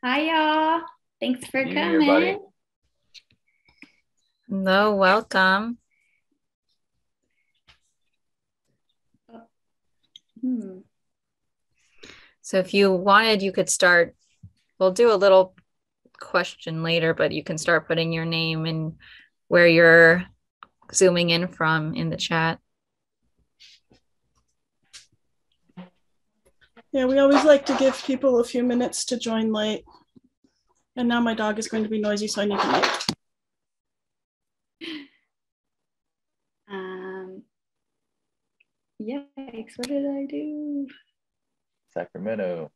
Hi, y'all. Thanks for You here, buddy. coming. No, welcome. So if you wanted, you could start, we'll do a little question later, but you can start putting your name and where you're zooming in from in the chat. Yeah, we always like to give people a few minutes to join late. And now my dog is going to be noisy, so I need to mute. Yikes, what did I do? Sacramento.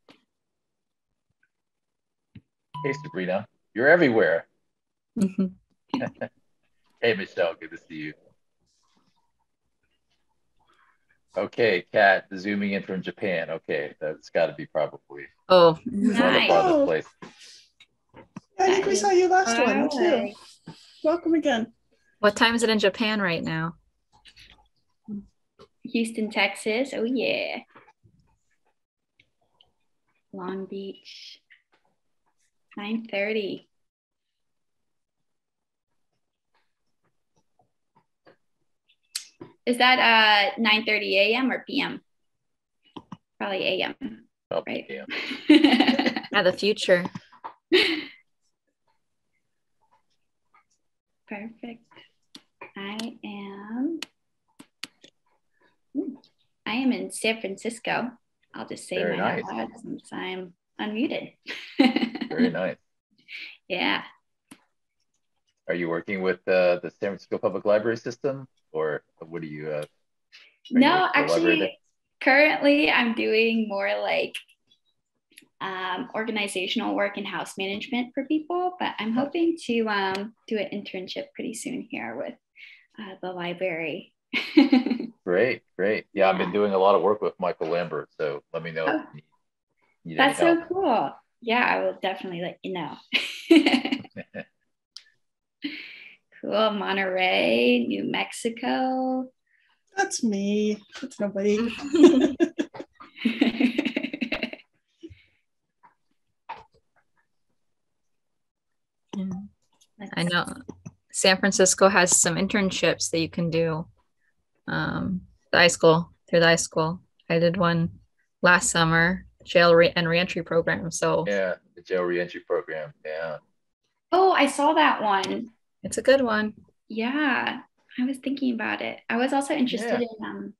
Hey, Sabrina, you're everywhere. Hey, Michelle, good to see you. Okay, Kat, zooming in from Japan. Okay, that's got to be probably Oh, Nice. one of the place. I think we saw you last one Alright. too. Welcome again. what time is it in Japan right now? Houston, Texas. Oh, yeah. Long Beach. 9:30. Is that 9:30 a.m. or p.m.? Probably a.m. Oh, Right. damn. Yeah, the future. Perfect. I am in San Francisco. I'll just say Very my nice. out loud since I'm unmuted. Very nice. Yeah. Are you working with the San Francisco Public Library System, or what do you? No, actually, currently I'm doing more like organizational work and house management for people, but I'm hoping to do an internship pretty soon here with the library. Great, great. Yeah, I've been doing a lot of work with Michael Lambert, so let me know if you need That's any so help. cool. Yeah, I will definitely let you know. Cool. Monterey, New Mexico. That's me. That's nobody. I know San Francisco has some internships that you can do. The iSchool, through the iSchool. I did one last summer, and reentry program. So Yeah, the jail reentry program. Yeah. Oh, I saw that one. it's a good one. Yeah, I was thinking about it. I was also interested in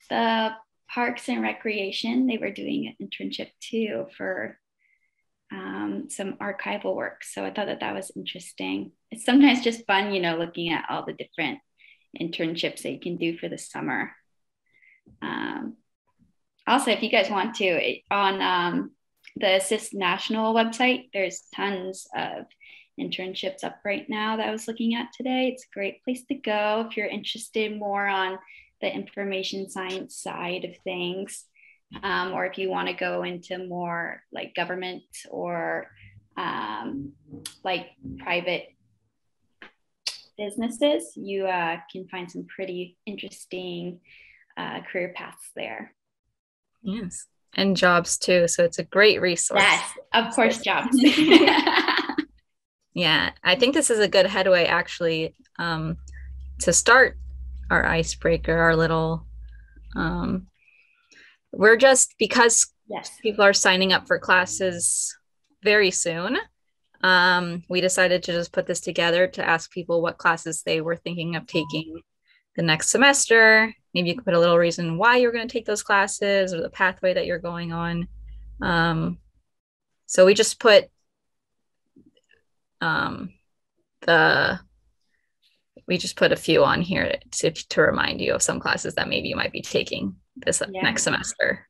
the Parks and Recreation. They were doing an internship too for some archival work. So I thought that was interesting. It's sometimes just fun, looking at all the different internships that you can do for the summer. Also, if you guys want to, on the ASIS National website, there's tons of internships up right now that I was looking at today. It's a great place to go if you're interested more on the information science side of things, or if you want to go into more like government or like private businesses, you can find some pretty interesting career paths there. Yes. And jobs too. So it's a great resource. Yes, of course, jobs. Yeah, I think this is a good headway actually to start our icebreaker, our little we're just because people are signing up for classes very soon. We decided to just put this together to ask people what classes they were thinking of taking the next semester. Maybe you could put a little reason why you're going to take those classes or the pathway that you're going on. So we just put a few on here to remind you of some classes that maybe you might be taking this next semester.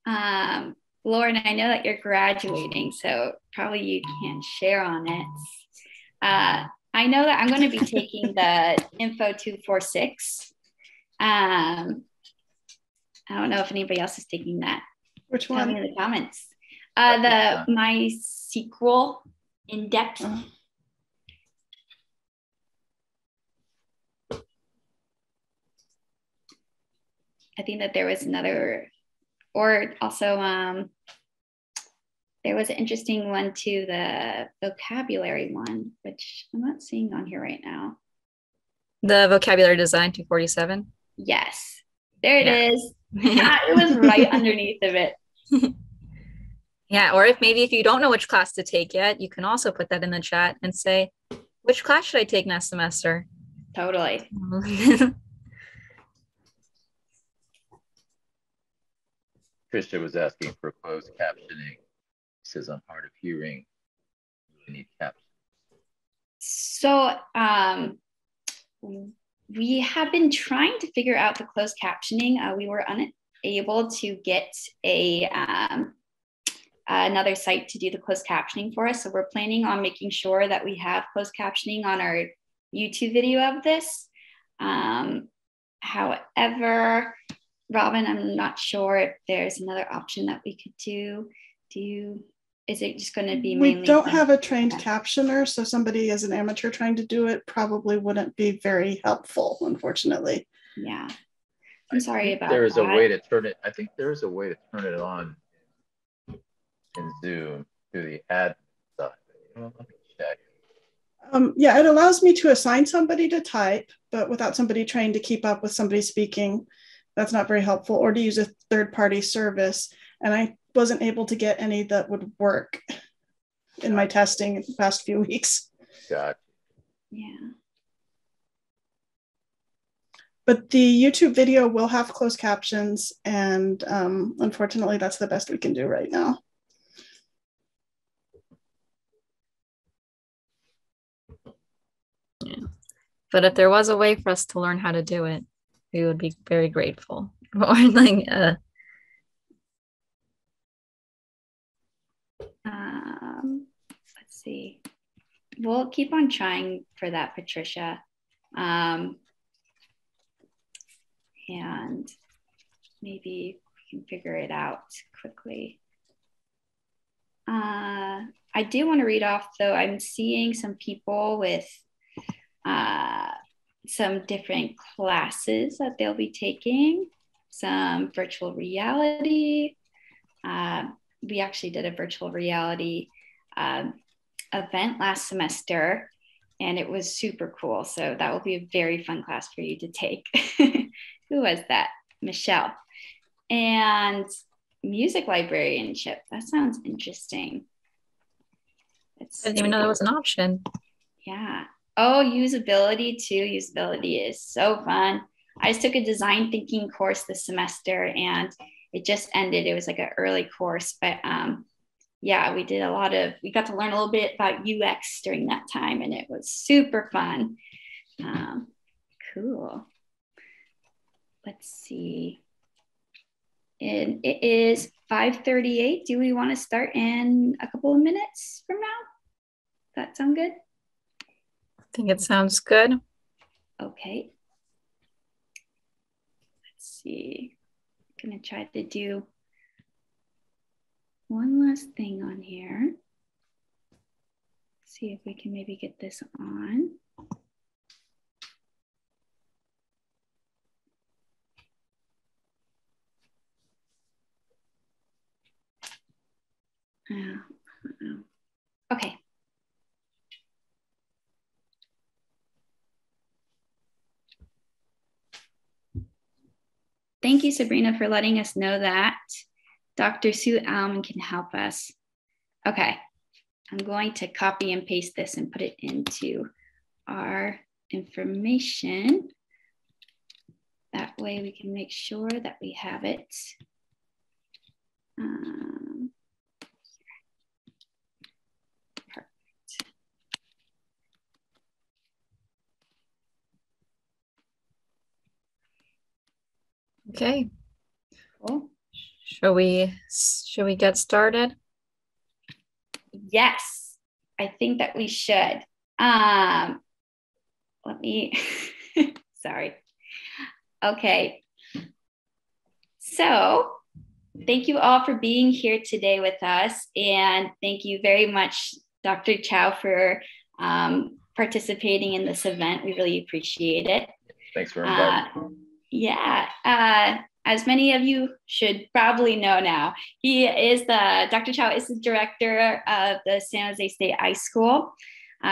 Lauren, I know that you're graduating, so probably you can't share on it. I know that I'm going to be taking the Info 246. I don't know if anybody else is taking that. Which one? Tell me in the comments. The MySQL in-depth. I think that there was another or also there was an interesting one too, the vocabulary one, which I'm not seeing on here right now. The vocabulary design 247. Yes, there it is. It was right underneath of it. Yeah, or if you don't know which class to take yet, you can also put that in the chat and say, which class should I take next semester? Totally. Trisha was asking for closed captioning. She says, I'm hard of hearing. You need captions. So we have been trying to figure out the closed captioning. We were unable to get another site to do the closed captioning for us. So we're planning on making sure that we have closed captioning on our YouTube video of this. However, Robin, I'm not sure if there's another option that we could do. Is it just going to be mainly? We don't have a trained captioner, so somebody as an amateur trying to do it probably wouldn't be very helpful, unfortunately. Yeah. I'm sorry about there is that. a way to turn it. I think there is a way to turn it on in Zoom through the admin side. Let me check. Yeah, it allows me to assign somebody to type, but without somebody trying to keep up with somebody speaking, that's not very helpful, or to use a third-party service. And I wasn't able to get any that would work in my testing in the past few weeks. Gotcha. Yeah. But the YouTube video will have closed captions, and unfortunately, that's the best we can do right now. Yeah. But if there was a way for us to learn how to do it, we would be very grateful. Or like, let's see. We'll keep on trying for that, Patricia. And maybe we can figure it out quickly. I do want to read off, though. I'm seeing some people with some different classes that they'll be taking, some virtual reality. We actually did a virtual reality event last semester, and it was super cool. So that will be a very fun class for you to take. Who was that? Michelle. And music librarianship. That sounds interesting. I didn't even know that was an option. Yeah. Oh, usability too. Usability is so fun. I just took a design thinking course this semester, and it just ended. It was like an early course, but yeah, we got to learn a little bit about UX during that time, and it was super fun. Cool. Let's see. And it is 5:38. Do we want to start in a couple of minutes from now? That sound good? I think it sounds good. Okay. Let's see. I'm going to try to do one last thing on here. See if we can maybe get this on. Okay. Thank you, Sabrina, for letting us know that. Dr. Sue Alman can help us. Okay, I'm going to copy and paste this and put it into our information. That way we can make sure that we have it. Perfect. Okay. Cool. Shall we get started? Yes, I think that we should. Let me, sorry. Okay. So thank you all for being here today with us. And thank you very much, Dr. Chow, for participating in this event. We really appreciate it. Thanks for inviting me. Yeah. as many of you should probably know now, Dr. Chow is the director of the San Jose State iSchool.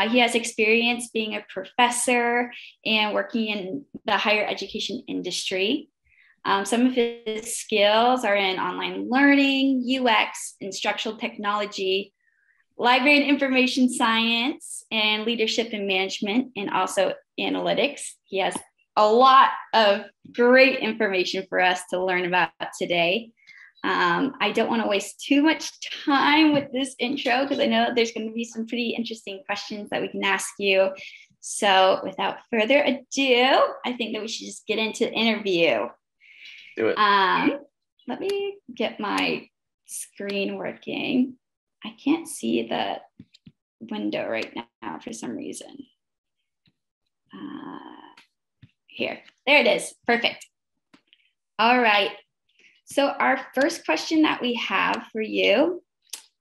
He has experience being a professor and working in the higher education industry. Some of his skills are in online learning, UX, instructional technology, library and information science, and leadership and management, and also analytics. He has a lot of great information for us to learn about today. I don't want to waste too much time with this intro because I know there's going to be some pretty interesting questions that we can ask you. So without further ado, I think that we should just get into the interview. Do it. Let me get my screen working. I can't see the window right now for some reason. Here, there it is. Perfect. All right. So our first question that we have for you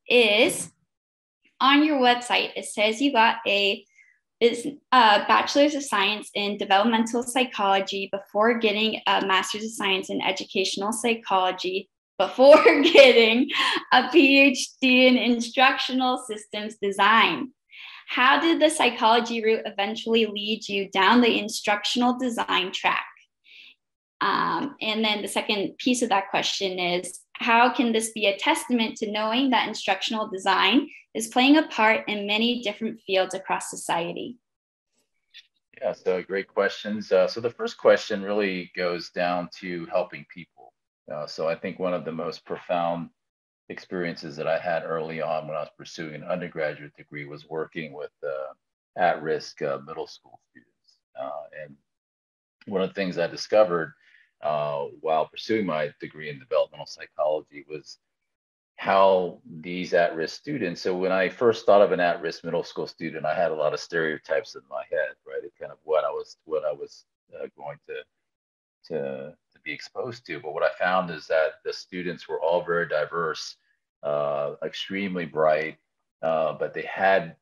is, on your website, it says you got a Bachelor's of Science in Developmental Psychology before getting a Master's of Science in Educational Psychology before getting a PhD in Instructional Systems Design. How did the psychology route eventually lead you down the instructional design track? And then the second piece of that question is, how can this be a testament to knowing that instructional design is playing a part in many different fields across society? Yeah, so great questions. So the first question really goes down to helping people. So I think one of the most profound experiences that I had early on when I was pursuing an undergraduate degree was working with at-risk middle school students. And one of the things I discovered while pursuing my degree in developmental psychology was how these at-risk students, so when I first thought of an at-risk middle school student, I had a lot of stereotypes in my head, right? It kind of what I was going to be exposed to. But what I found is that the students were all very diverse, extremely bright, but they had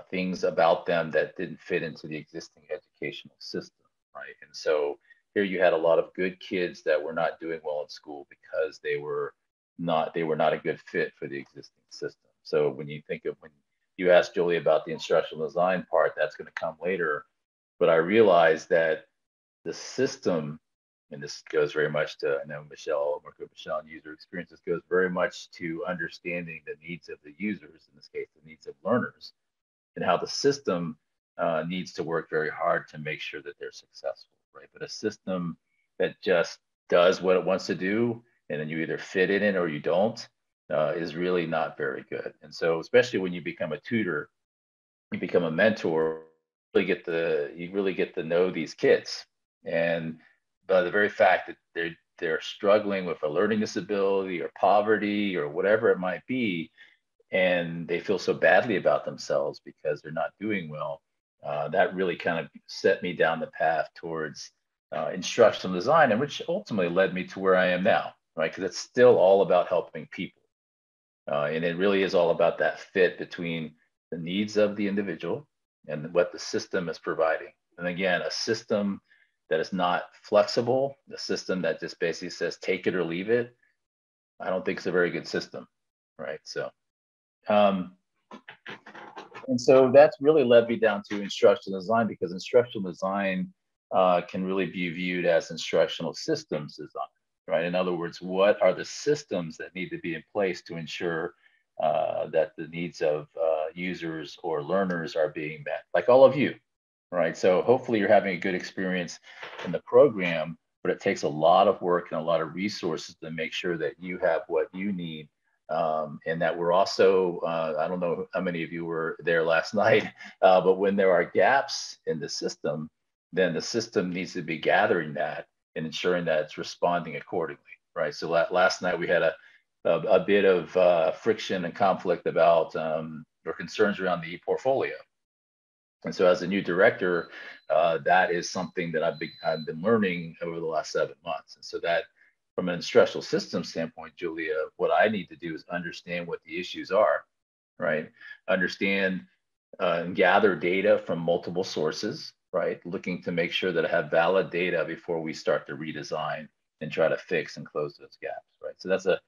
things about them that didn't fit into the existing educational system, right? And so here you had a lot of good kids that were not doing well in school because they were not a good fit for the existing system. So when you asked Julie about the instructional design part, that's going to come later. But I realized that the system, and this goes very much to, I know Michelle, work with Michelle and user experiences, goes very much to understanding the needs of the users, in this case, the needs of learners, and how the system needs to work very hard to make sure that they're successful, right? But a system that just does what it wants to do, and then you either fit in it or you don't, is really not very good. And so, especially when you become a tutor, you become a mentor, you really get to know these kids. And by the very fact that they're struggling with a learning disability or poverty or whatever it might be, and they feel so badly about themselves because they're not doing well, that really kind of set me down the path towards instructional design, and which ultimately led me to where I am now, right? Because it's still all about helping people. And it really is all about that fit between the needs of the individual and what the system is providing. And again, a system that is not flexible, a system that just basically says, take it or leave it, I don't think it's a very good system, right? So, and so that's really led me down to instructional design, because instructional design can really be viewed as instructional systems design, right? In other words, what are the systems that need to be in place to ensure that the needs of users or learners are being met, like all of you, right? So hopefully you're having a good experience in the program, but it takes a lot of work and a lot of resources to make sure that you have what you need. And that we're also, I don't know how many of you were there last night, but when there are gaps in the system, then the system needs to be gathering that and ensuring that it's responding accordingly, right? So last night we had a bit of friction and conflict about or concerns around the e-portfolio. And so as a new director, that is something that I've been learning over the last 7 months. And so that, from an instructional system standpoint, Julia, what I need to do is understand what the issues are, right? Understand and gather data from multiple sources, right? Looking to make sure that I have valid data before we start to redesign. and try to fix and close those gaps, right? So that's a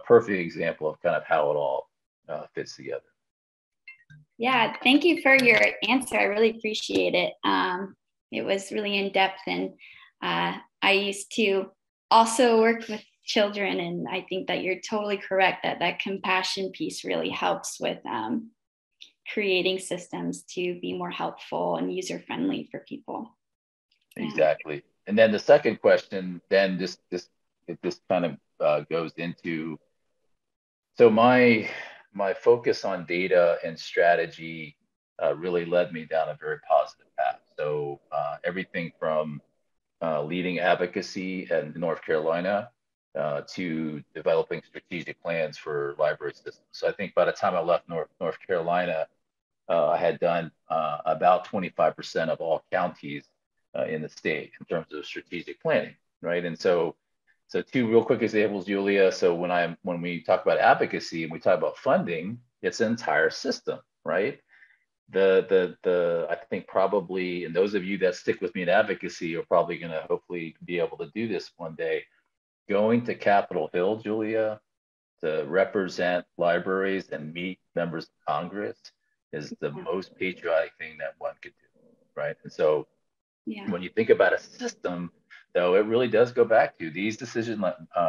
perfect example of kind of how it all fits together. Yeah, thank you for your answer. I really appreciate it. It was really in depth, and I used to also work with children, and I think that you're totally correct that that compassion piece really helps with creating systems to be more helpful and user-friendly for people. Exactly. And then the second question, then this kind of goes into, so my focus on data and strategy really led me down a very positive path. So everything from leading advocacy in North Carolina to developing strategic plans for library systems. So I think by the time I left North Carolina, I had done about 25% of all counties in the state in terms of strategic planning, right? And so two real quick examples, Julia. So when we talk about advocacy and we talk about funding, it's an entire system, right? I think probably, and those of you that stick with me in advocacy are probably going to hopefully be able to do this one day. Going to Capitol Hill, Julia, to represent libraries and meet members of Congress is the most patriotic thing that one could do, right? And so when you think about a system, though, it really does go back to these decision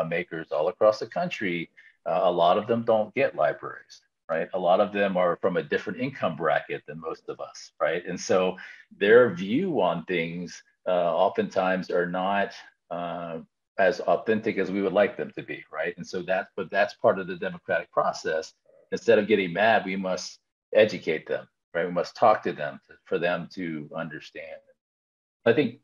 makers all across the country. A lot of them don't get libraries, right? A lot of them are from a different income bracket than most of us, right? And so their view on things oftentimes are not as authentic as we would like them to be, right? And so that's part of the democratic process. Instead of getting mad, we must educate them, right? We must talk to them for them to understand. I think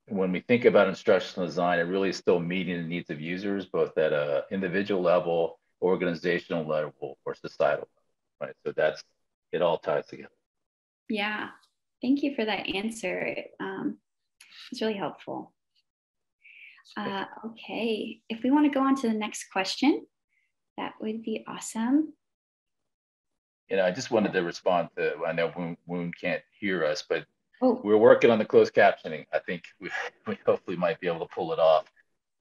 when we think about instructional design, it really is still meeting the needs of users, both at an individual level, organizational level, or societal level, right? So it all ties together. Yeah, thank you for that answer. It's really helpful. Okay, if we want to go on to the next question, that would be awesome. I just wanted to respond to, I know Woon can't hear us, but we're working on the closed captioning. I think we hopefully might be able to pull it off.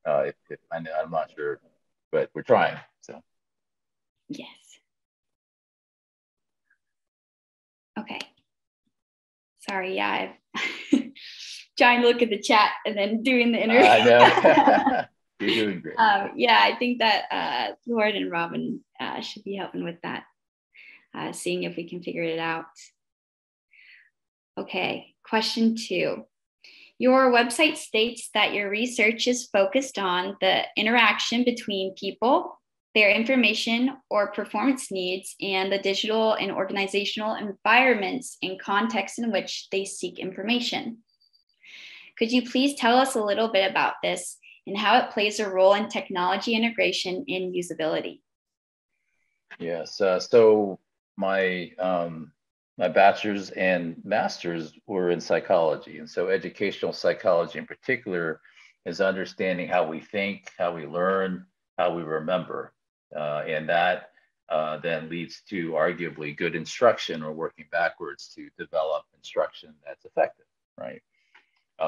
I'm not sure, but we're trying. So. Yes. Okay. Sorry. Yeah. Trying to look at the chat and then doing the interview. I know. You're doing great. Yeah, I think that Lord and Robin should be helping with that, seeing if we can figure it out. Okay, question 2. Your website states that your research is focused on the interaction between people, their information or performance needs, and the digital and organizational environments and contexts in which they seek information. Could you please tell us a little bit about this and how it plays a role in technology integration and usability? Yes, so my bachelor's and master's were in psychology. And so educational psychology in particular is understanding how we think, how we learn, how we remember. And that then leads to arguably good instruction or working backwards to develop instruction that's effective, right?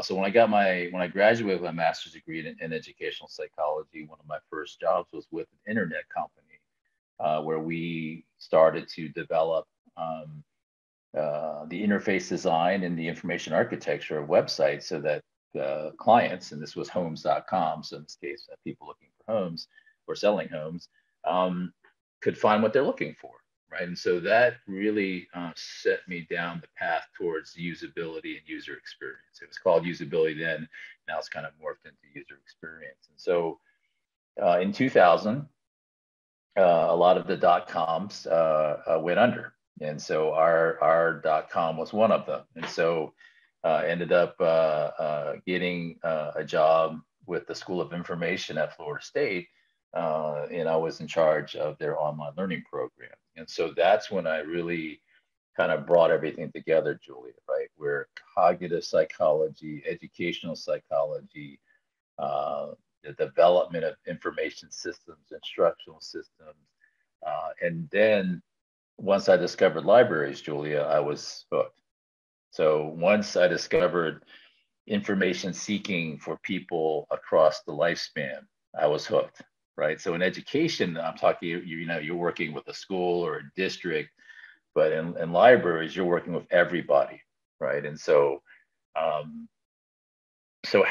So when I graduated with my master's degree in educational psychology, one of my first jobs was with an internet company where we started to develop the interface design and the information architecture of websites so that clients, and this was homes.com, so in this case, people looking for homes or selling homes, could find what they're looking for, right? And so that really set me down the path towards usability and user experience. It was called usability then, now it's kind of morphed into user experience. And so in 2000, a lot of the .coms went under. And so our .com was one of them. And so ended up getting a job with the School of Information at Florida State. And I was in charge of their online learning program. And so that's when I really kind of brought everything together, Julia, right? Where cognitive psychology, educational psychology, the development of information systems, instructional systems. And then once I discovered libraries, Julia, I was hooked. So once I discovered information seeking for people across the lifespan, I was hooked, right? So in education, I'm talking, you're working with a school or a district, but in libraries, you're working with everybody, right? And so, so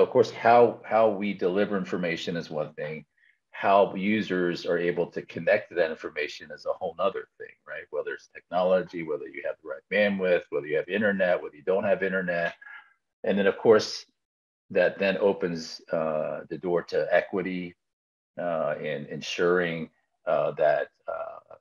of course, how we deliver information is one thing. How users are able to connect to that information is a whole nother thing, right? Whether it's technology, whether you have the right bandwidth, whether you have internet, whether you don't have internet. And then, of course, that then opens the door to equity and ensuring that,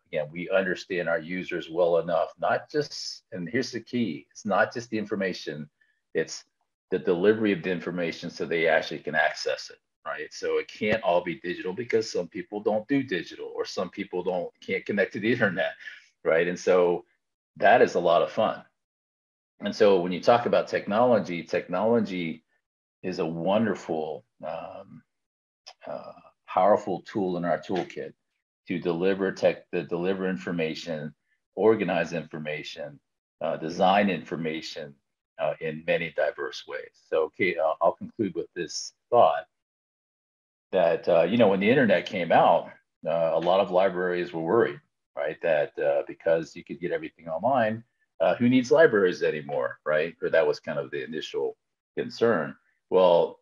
again, we understand our users well enough, not just, and here's the key, it's not just the information, it's the delivery of the information so they actually can access it, right? So it can't all be digital because some people don't do digital or some people can't connect to the internet, right? And so that is a lot of fun. And so when you talk about technology, technology is a wonderful, powerful tool in our toolkit to deliver information, organize information, design information in many diverse ways. So, okay, I'll conclude with this thought that, when the internet came out, a lot of libraries were worried, right? That because you could get everything online, who needs libraries anymore, right? Or that was kind of the initial concern. Well,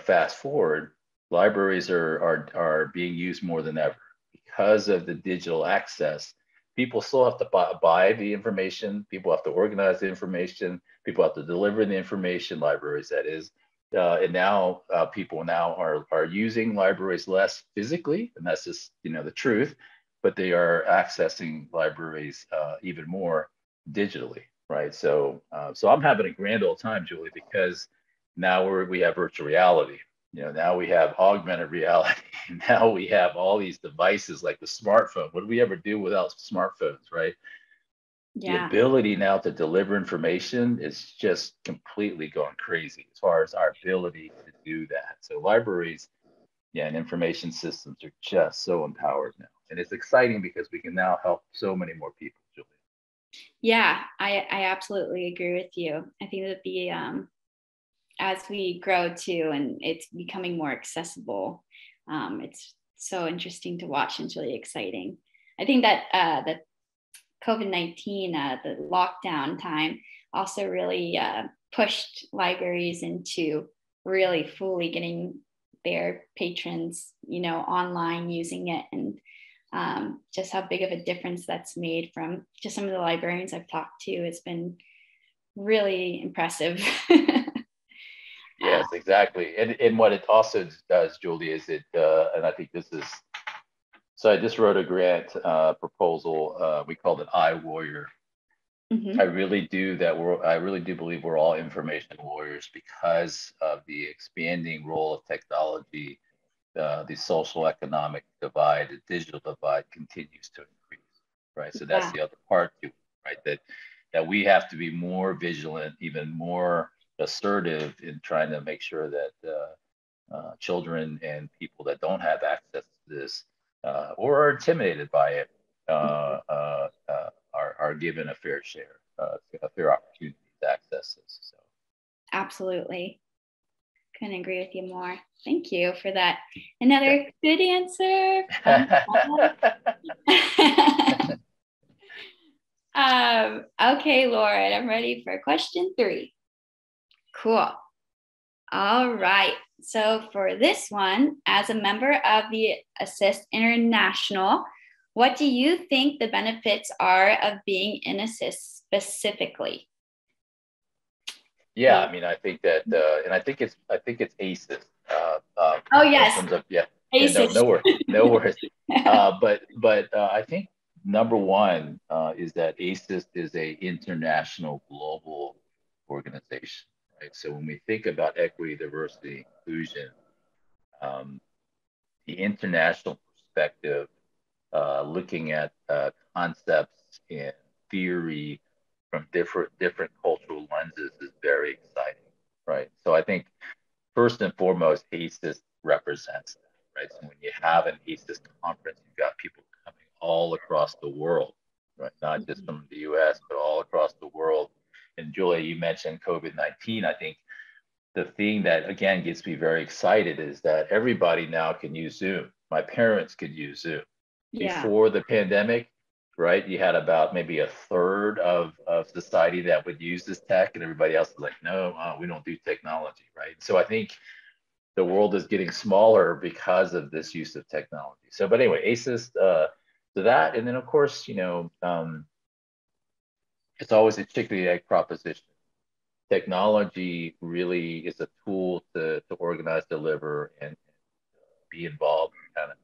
fast forward, libraries are being used more than ever because of the digital access. People still have to buy the information. People have to organize the information. People have to deliver the information, libraries, that is. And now people now are using libraries less physically, and that's just, the truth, but they are accessing libraries even more digitally, right? So I'm having a grand old time, Julie, because now we have virtual reality. Now we have augmented reality. Now we have all these devices like the smartphone. What do we ever do without smartphones, right? The ability now to deliver information is just completely going crazy as far as our ability to do that. So libraries, and information systems are just so empowered now. And it's exciting because we can now help so many more people, Julia. Yeah, I absolutely agree with you. I think that the as we grow too, and it's becoming more accessible, it's so interesting to watch and it's really exciting. I think that the COVID-19, the lockdown time, also really pushed libraries into really fully getting their patrons, online using it, and just how big of a difference that's made from just some of the librarians I've talked to. It's been really impressive. Yes, exactly. And what it also does, Julie, is and I think this is, so I just wrote a grant proposal. We called it iWarrior. Mm-hmm. I really do believe we're all information warriors because of the expanding role of technology. The social economic divide, the digital divide continues to increase, right? So that's the other part to it, right? That we have to be more vigilant, even more assertive in trying to make sure that children and people that don't have access to this or are intimidated by it are given a fair share, a fair opportunity to access this. So. Absolutely. Couldn't agree with you more. Thank you for that. Another good answer. Okay, Lauren, I'm ready for question 3. Cool. All right. So for this one, as a member of the ASIS International, what do you think the benefits are of being in ASIS specifically? Yeah, I mean, I think that, and I think it's ASIS. Oh yes. In terms of, ASIS. No worries. But I think number one is that ASIS is a international global organization, right? So when we think about equity, diversity, inclusion, the international perspective, looking at concepts and theory from different cultural lenses is very exciting, right? So I think first and foremost, ASIS represents that, right? So when you have an ASIS conference, you've got people coming all across the world, right? Not just from the US, but all across the world. and Julia, you mentioned COVID-19. I think the thing that again gets me very excited is that everybody now can use Zoom. My parents could use Zoom. Before the pandemic, right? You had about maybe a third of society that would use this tech, and everybody else is like, no, we don't do technology, right? So I think the world is getting smaller because of this use of technology. So, but anyway, ASIS to that, and then of course, it's always a chicken and egg proposition. Technology really is a tool to organize, deliver, and be involved in kind of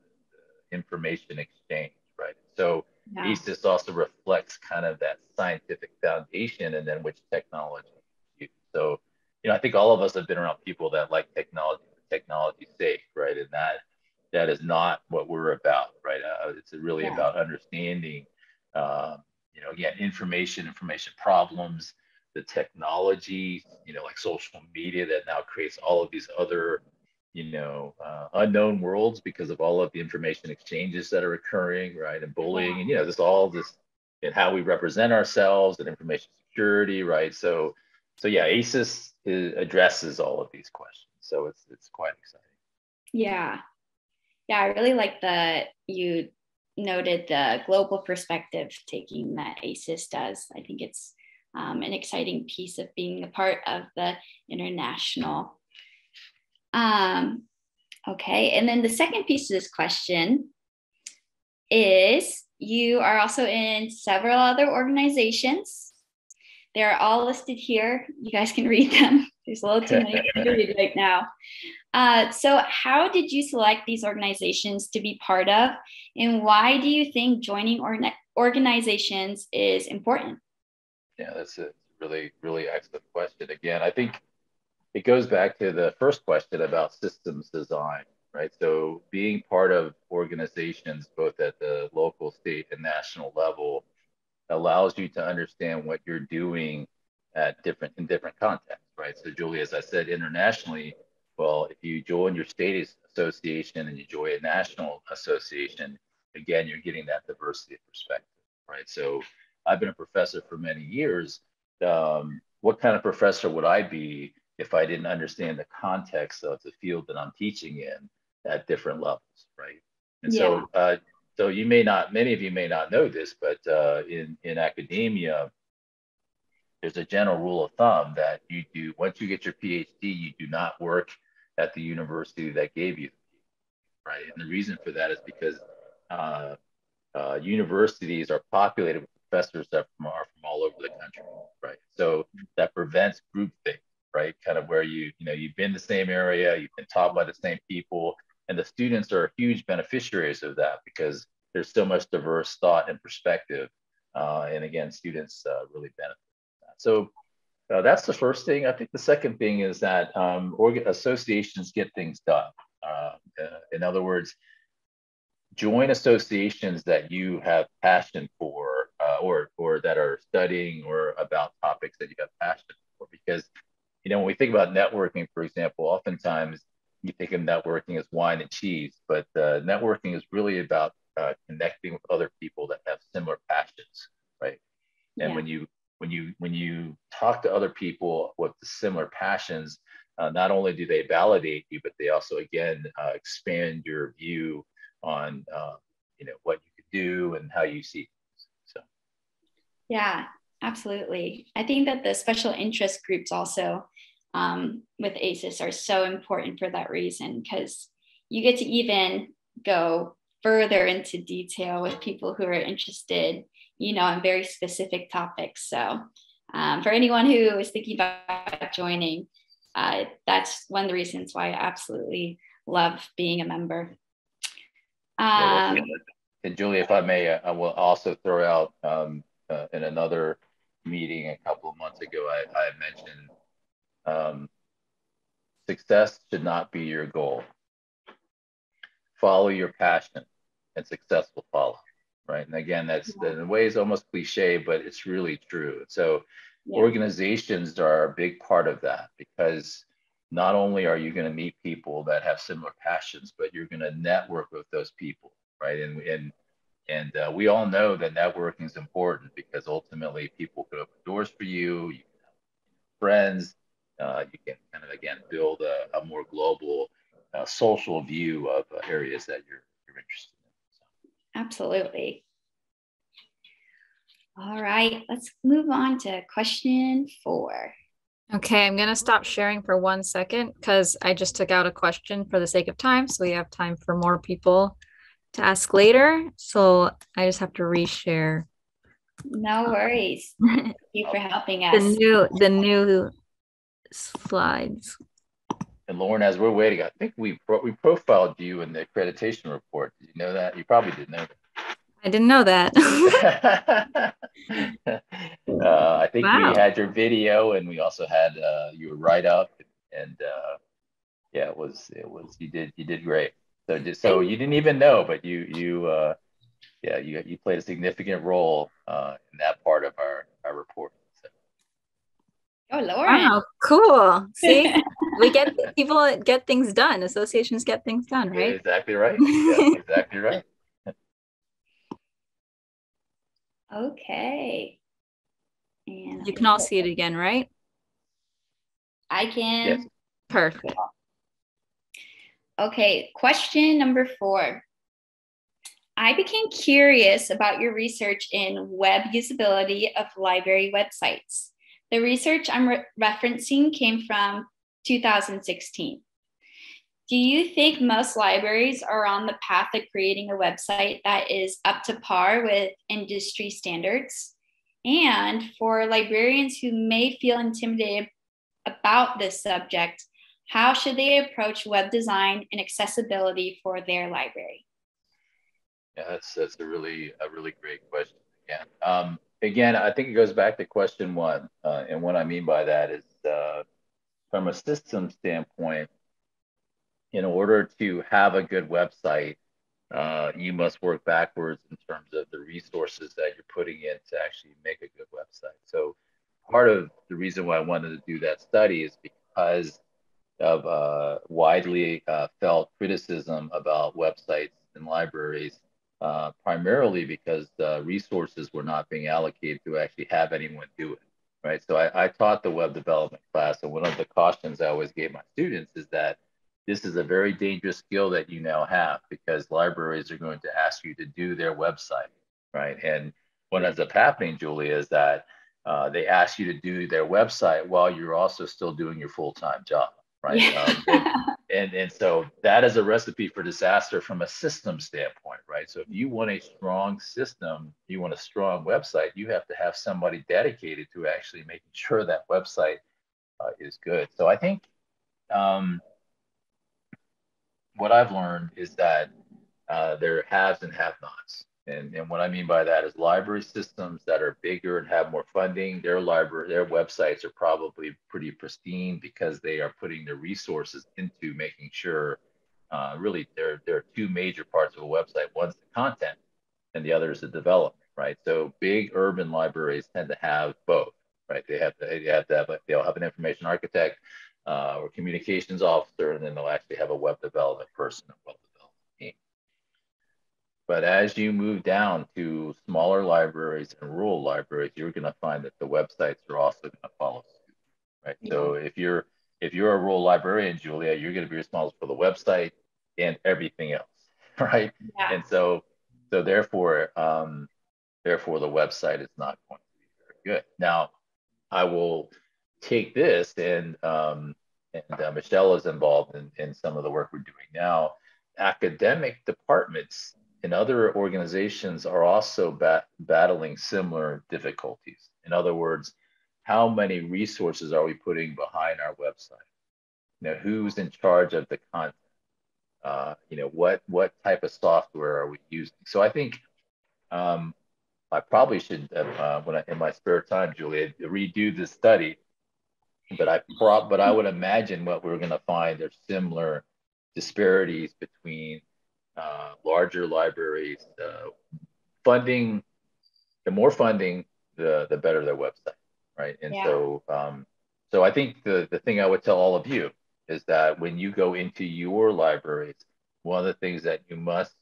the information exchange, right? So ASIS also reflects kind of that scientific foundation and then which technology you use. So, I think all of us have been around people that like technology for technology's sake, right? And that is not what we're about, right? It's really about understanding, again, information problems, the technology, like social media that now creates all of these other unknown worlds because of all of the information exchanges that are occurring, right? And bullying, and this and how we represent ourselves and information security, right? So yeah, ASIS addresses all of these questions. So it's quite exciting. Yeah, I really like that you noted the global perspective taking that ASIS does. I think it's an exciting piece of being a part of the international. Okay, and then the second piece of this question is you are also in several other organizations. They're all listed here. You guys can read them. There's a little too many to read right now. So how did you select these organizations to be part of? And why do you think joining organizations is important? Yeah, that's a really, really excellent question. Again, I think it goes back to the first question about systems design, right? So being part of organizations, both at the local, state, and national level, allows you to understand what you're doing in different contexts, right? So Julie, as I said, internationally, well, if you join your state association and you join a national association, again, you're getting that diversity of perspective, right? So I've been a professor for many years. What kind of professor would I be if I didn't understand the context of the field that I'm teaching in at different levels, right? And so many of you may not know this, but in academia, there's a general rule of thumb that once you get your PhD, you do not work at the university that gave you, right? And the reason for that is because universities are populated with professors that are from all over the country, right? So that prevents groupthink, right? Kind of where you've been in the same area, you've been taught by the same people, and the students are huge beneficiaries of that because there's so much diverse thought and perspective. And again, students really benefit from that. So that's the first thing. I think the second thing is that associations get things done. In other words, join associations that you have passion for, or that are studying or about topics that you have passion for. Because when we think about networking, for example, oftentimes you think of networking as wine and cheese, but networking is really about connecting with other people that have similar passions, right? And when you talk to other people with the similar passions, not only do they validate you, but they also again expand your view on what you could do and how you see things. So yeah, absolutely. I think that the special interest groups also with ASIS are so important for that reason, because you get to even go further into detail with people who are interested, in very specific topics. So for anyone who is thinking about joining, that's one of the reasons why I absolutely love being a member. And Julie, if I may, I will also throw out in another meeting a couple of months ago, I mentioned success should not be your goal. Follow your passion and success will follow, right? And again, that's in a way is almost cliche, but it's really true. So organizations are a big part of that, because not only are you going to meet people that have similar passions, but you're going to network with those people, right? And we all know that networking is important, because ultimately people can open doors for you. You can friends. You can kind of, again, build a more global social view of areas that you're interested in. So. Absolutely. All right, let's move on to question 4. Okay, I'm going to stop sharing for 1 second because I just took out a question for the sake of time. So we have time for more people to ask later. So I just have to reshare. No worries. Thank you for helping us. The new slides. And Lauren, as we're waiting, I think we profiled you in the accreditation report. Did you know that? You probably didn't know that. I didn't know that. I think we had your video, and we also had your write up, and yeah, it was you did great. So you didn't even know, but you played a significant role in that part of our report. So. Oh, Lauren. Wow, cool. See, people get things done. Associations get things done, right? Yeah, exactly right. Yeah, exactly right. Okay. And you can all see it again, right? I can. Yes. Perfect. Okay, question number 4. I became curious about your research in web usability of library websites. The research I'm referencing came from 2016. Do you think most libraries are on the path of creating a website that is up to par with industry standards? And for librarians who may feel intimidated about this subject, how should they approach web design and accessibility for their library? Yeah, that's a really great question. Again, I think it goes back to question 1, and what I mean by that is from a system standpoint, in order to have a good website, you must work backwards in terms of the resources that you're putting in to actually make a good website. So part of the reason why I wanted to do that study is because of widely felt criticism about websites and libraries, primarily because resources were not being allocated to actually have anyone do it, right? So I taught the web development class, and one of the cautions I always gave my students is that this is a very dangerous skill that you now have, because libraries are going to ask you to do their website, right? And what ends up happening, Julie, is that they ask you to do their website while you're also still doing your full-time job, right? Yeah. And so that is a recipe for disaster from a system standpoint, right? So if you want a strong system, you want a strong website, you have to have somebody dedicated to actually making sure that website is good. So I think what I've learned is that there are haves and have-nots. And what I mean by that is library systems that are bigger and have more funding, their websites are probably pretty pristine because they are putting their resources into making sure, really there are 2 major parts of a website. One's the content and the other is the development, right? So big urban libraries tend to have both, right? They'll have an information architect or communications officer, and then they'll actually have a web development person and web development team. But as you move down to smaller libraries and rural libraries, you're going to find that the websites are also going to follow suit, right? Yeah. So if you're a rural librarian, Julia, you're going to be responsible for the website and everything else, right? Yeah. And so therefore the website is not going to be very good. Now, I will take this and Michelle is involved in some of the work we're doing now. Academic departments and other organizations are also battling similar difficulties. In other words, how many resources are we putting behind our website? Who's in charge of the content? What type of software are we using? So I think I probably should, in my spare time, Julia, redo this study. But I would imagine what we're going to find are similar disparities between larger libraries. Funding, the more funding, the better their website, right? And yeah. So I think the thing I would tell all of you is that when you go into your libraries, one of the things that you must,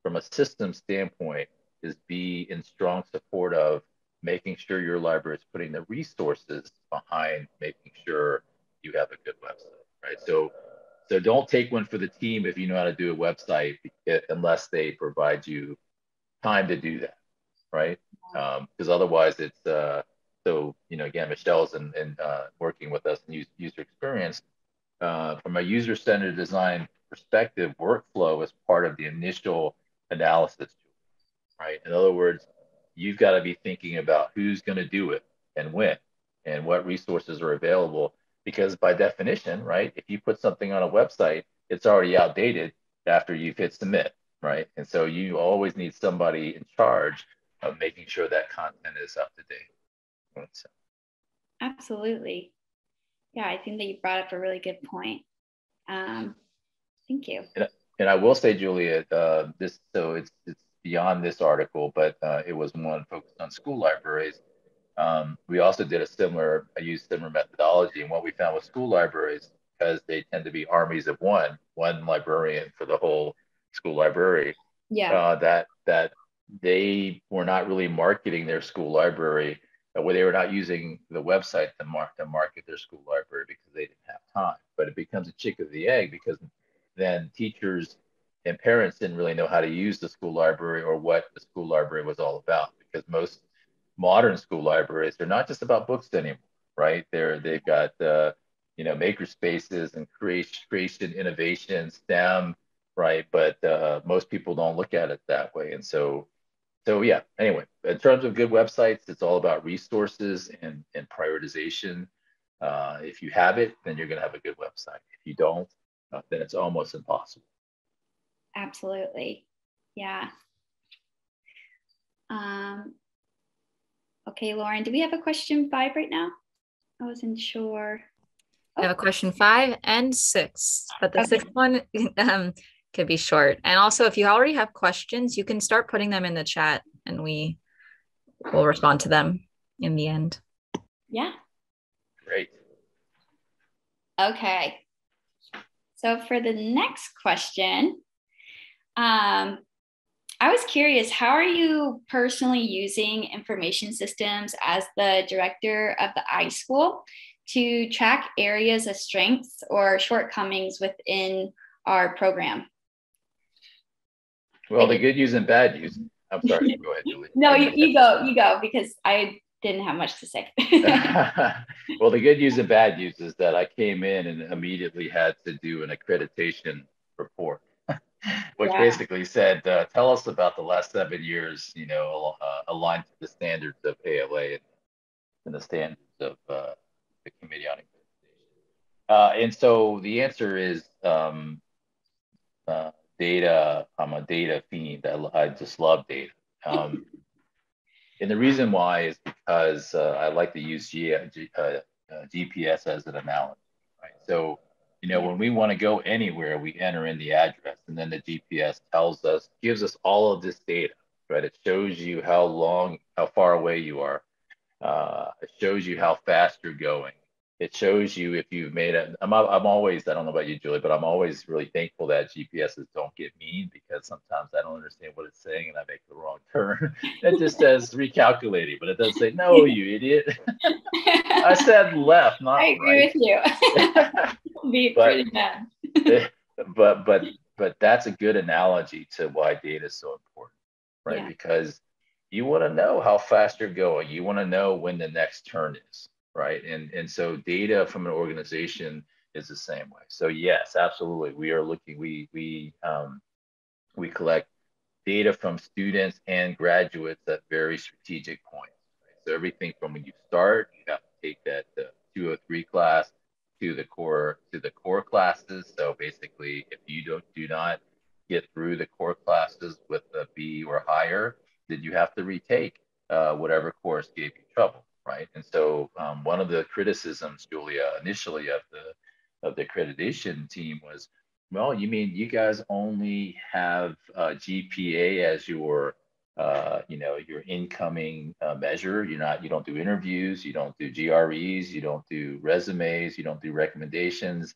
from a system standpoint, is be in strong support of making sure your library is putting the resources behind making sure you have a good website, right? So don't take one for the team if you know how to do a website, unless they provide you time to do that, right? Because otherwise it's, so, again, Michelle's and working with us in user experience. From a user-centered design perspective, workflow is part of the initial analysis, right? In other words, you've got to be thinking about who's going to do it and when and what resources are available. Because by definition, right, if you put something on a website, it's already outdated after you've hit submit, right? And so you always need somebody in charge of making sure that content is up to date. So. Absolutely. Yeah, I think that you brought up a really good point. Thank you. And I will say, Julia, it's beyond this article, but it was one focused on school libraries. We also did I used similar methodology. And what we found with school libraries, because they tend to be armies of one librarian for the whole school library, that they were not really marketing their school library, where they were not using the website to market their school library because they didn't have time. But it becomes a chick of the egg, because then teachers and parents didn't really know how to use the school library or what the school library was all about, because most modern school libraries, they're not just about books anymore, right? They've got maker spaces and creation, innovation, STEM, right? But most people don't look at it that way. And so yeah, anyway, in terms of good websites, it's all about resources and prioritization. If you have it, then you're going to have a good website. If you don't, then it's almost impossible. Absolutely. Yeah. Okay, Lauren, do we have a question 5 right now? I wasn't sure. I have a question 5 and 6, but the 6th one could be short. And also, if you already have questions, you can start putting them in the chat and we will respond to them in the end. Yeah. Great. Okay. So for the next question, I was curious, how are you personally using information systems as the director of the iSchool to track areas of strengths or shortcomings within our program? Well, the good use and bad use. I'm sorry, go ahead, Julie. No, you go, because I didn't have much to say. Well, the good use and bad use is that I came in and immediately had to do an accreditation report, which basically said, tell us about the last 7 years, aligned to the standards of ALA and the standards of the Committee on Accreditation. And so the answer is data. I'm a data fiend. I just love data. And the reason why is because I like to use GPS as an analogy, right? So, when we want to go anywhere, we enter in the address, and then the GPS gives us all of this data, right? It shows you how far away you are. It shows you how fast you're going. It shows you if you've made it. I'm always, I don't know about you, Julie, but I'm always really thankful that GPSs don't get mean, because sometimes I don't understand what it's saying and I make the wrong turn. It just says recalculating, but it doesn't say, no, you idiot. I said left, not right. I agree with you. Be pretty bad. But that's a good analogy to why data is so important, right? Yeah. Because you want to know how fast you're going. You want to know when the next turn is. Right. And so data from an organization is the same way. So yes, absolutely. We are looking, we collect data from students and graduates at very strategic points. Right? So everything from when you start, you have to take that 203 class to the core classes. So basically, if you do not get through the core classes with a B or higher, then you have to retake whatever course gave you trouble. Right. And so one of the criticisms, Julia, initially of the accreditation team was, well, you mean you guys only have GPA as your your incoming measure? You don't do interviews, you don't do GREs, you don't do resumes, you don't do recommendations.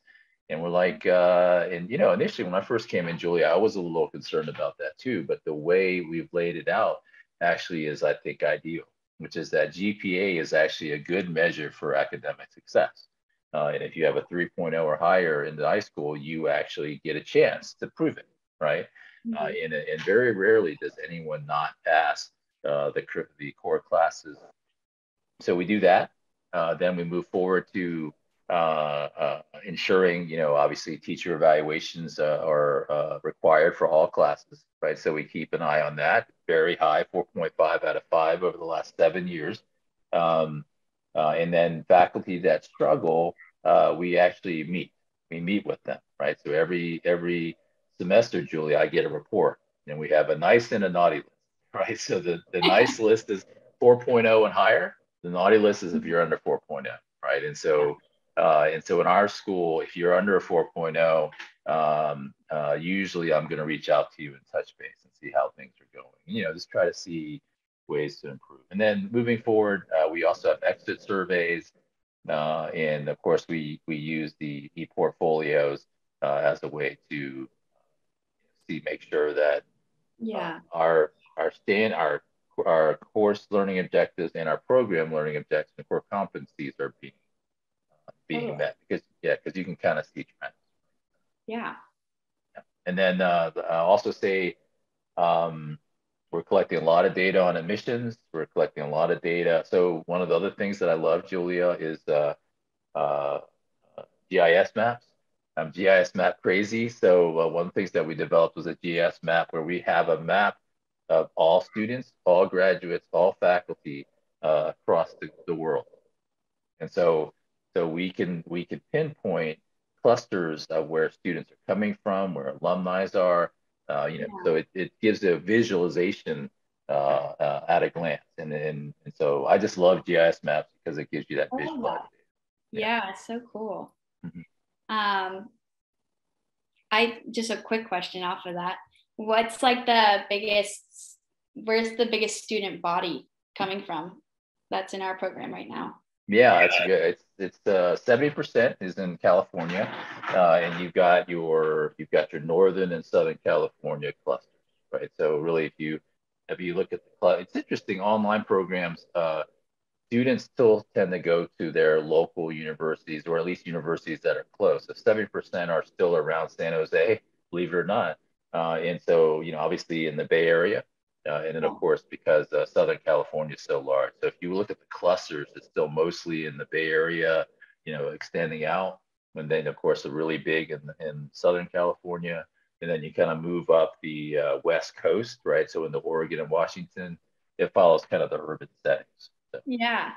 And we're like, initially when I first came in, Julia, I was a little concerned about that too. But the way we've laid it out actually is, I think, ideal. which is that GPA is actually a good measure for academic success. And if you have a 3.0 or higher in the iSchool, you actually get a chance to prove it, right? And very rarely does anyone not pass the core classes. So we do that. Then we move forward to ensuring, obviously teacher evaluations are required for all classes, right? So we keep an eye on that. Very high, 4.5 out of 5 over the last 7 years. And then faculty that struggle, we actually meet. We meet with them, right? So every semester, Julie, I get a report, and we have a nice and a naughty list, right? So the nice list is 4.0 and higher. The naughty list is if you're under 4.0, right? And so in our school, if you're under a 4.0, usually I'm going to reach out to you and touch base and see how things are going. Just try to see ways to improve. And then moving forward, we also have exit surveys, and of course we use the e-portfolios as a way to make sure that our course learning objectives and our program learning objectives and core competencies are being met, because you can kind of see trends. Yeah. And then I'll also say we're collecting a lot of data on admissions. We're collecting a lot of data. So one of the other things that I love, Julia, is GIS maps. I'm GIS map crazy. So one of the things that we developed was a GIS map where we have a map of all students, all graduates, all faculty across the world. And so we can pinpoint clusters of where students are coming from, where alumni are, so it gives a visualization at a glance. And so I just love GIS maps because it gives you that visualization. Yeah, so cool. Mm-hmm. Just a quick question off of that. What's like where's the biggest student body coming from that's in our program right now? Yeah, it's good. It's 70% is in California, and you've got your northern and southern California clusters, right? So really, if you look at it's interesting. Online programs, students still tend to go to their local universities, or at least universities that are close. So 70% are still around San Jose, believe it or not, and so obviously in the Bay Area. And then, of course, because Southern California is so large. So if you look at the clusters, it's still mostly in the Bay Area, extending out. And then, of course, they're really big in Southern California. And then you kind of move up the West Coast, right? So in the Oregon and Washington, it follows kind of the urban settings. So, yeah.